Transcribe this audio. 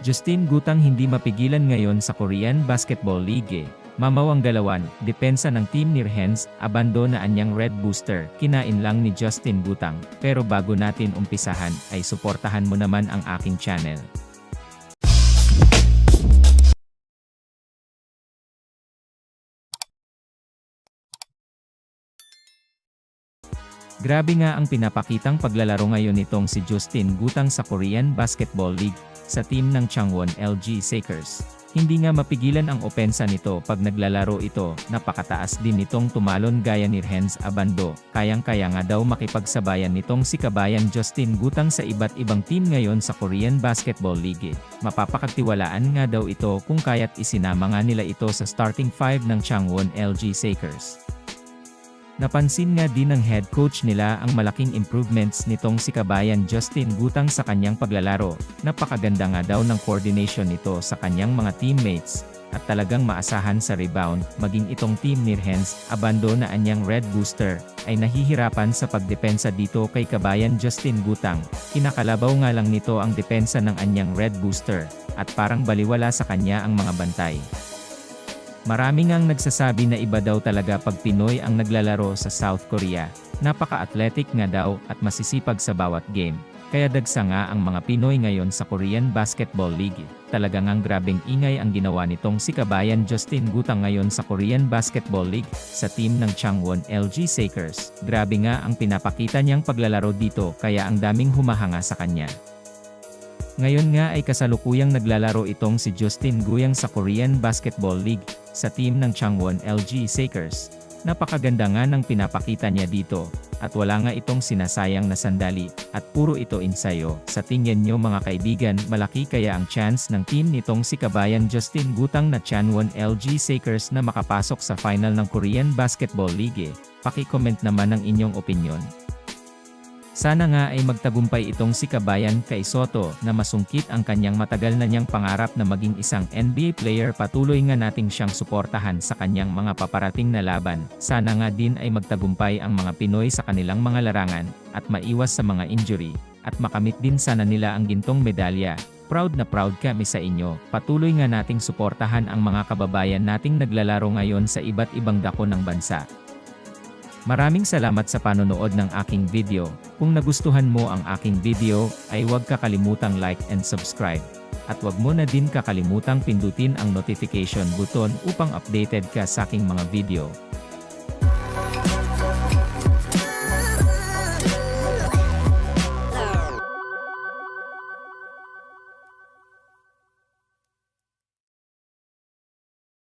Justin Gutang hindi mapigilan ngayon sa Korean Basketball League. Mamawang galawan, depensa ng Team Nirhens, abando na anyang Red Booster, kinain lang ni Justin Gutang. Pero bago natin umpisahan, ay suportahan mo naman ang aking channel. Grabe nga ang pinapakitang paglalaro ngayon nitong si Justin Gutang sa Korean Basketball League, sa team ng Changwon LG Sakers. Hindi nga mapigilan ang opensa nito pag naglalaro ito, napakataas din nitong tumalon gaya ni Nirhens Abando, kayang-kaya nga daw makipagsabayan nitong si kabayan Justin Gutang sa iba't ibang team ngayon sa Korean Basketball League. Mapapakatiwalaan nga daw ito kung kaya't isinama nga nila ito sa starting 5 ng Changwon LG Sakers. Napansin nga din ng head coach nila ang malaking improvements nitong si kabayan Justin Gutang sa kanyang paglalaro. Napakaganda nga daw ng coordination nito sa kanyang mga teammates, at talagang maasahan sa rebound, maging itong team Nirhens, abando na anyang Red Booster, ay nahihirapan sa pagdepensa dito kay kabayan Justin Gutang. Kinakalabaw nga lang nito ang depensa ng anyang Red Booster, at parang baliwala sa kanya ang mga bantay. Marami ngang nagsasabi na iba daw talaga pag Pinoy ang naglalaro sa South Korea. Napaka-athletic nga daw at masisipag sa bawat game. Kaya dagsa nga ang mga Pinoy ngayon sa Korean Basketball League. Talaga ngang grabeng ingay ang ginawa nitong si kabayan Justin Gutang ngayon sa Korean Basketball League, sa team ng Changwon LG Sakers. Grabe nga ang pinapakita niyang paglalaro dito kaya ang daming humahanga sa kanya. Ngayon nga ay kasalukuyang naglalaro itong si Justin Gutang sa Korean Basketball League, sa team ng Changwon LG Sakers. Napakaganda nga ng pinapakita niya dito, at wala nga itong sinasayang na sandali, at puro ito ensayo. Sa tingin nyo mga kaibigan, malaki kaya ang chance ng team nitong si kabayan Justin Gutang na Changwon LG Sakers na makapasok sa final ng Korean Basketball League? Paki-comment naman ang inyong opinyon. Sana nga ay magtagumpay itong si kabayan kay Soto na masungkit ang kanyang matagal na niyang pangarap na maging isang NBA player. Patuloy nga nating siyang suportahan sa kanyang mga paparating na laban. Sana nga din ay magtagumpay ang mga Pinoy sa kanilang mga larangan, at maiwas sa mga injury, at makamit din sana nila ang gintong medalya. Proud na proud kami sa inyo. Patuloy nga nating suportahan ang mga kababayan nating naglalaro ngayon sa iba't ibang dako ng bansa. Maraming salamat sa panonood ng aking video. Kung nagustuhan mo ang aking video, ay huwag kakalimutang like and subscribe. At huwag mo na din kakalimutang pindutin ang notification button upang updated ka sa aking mga video.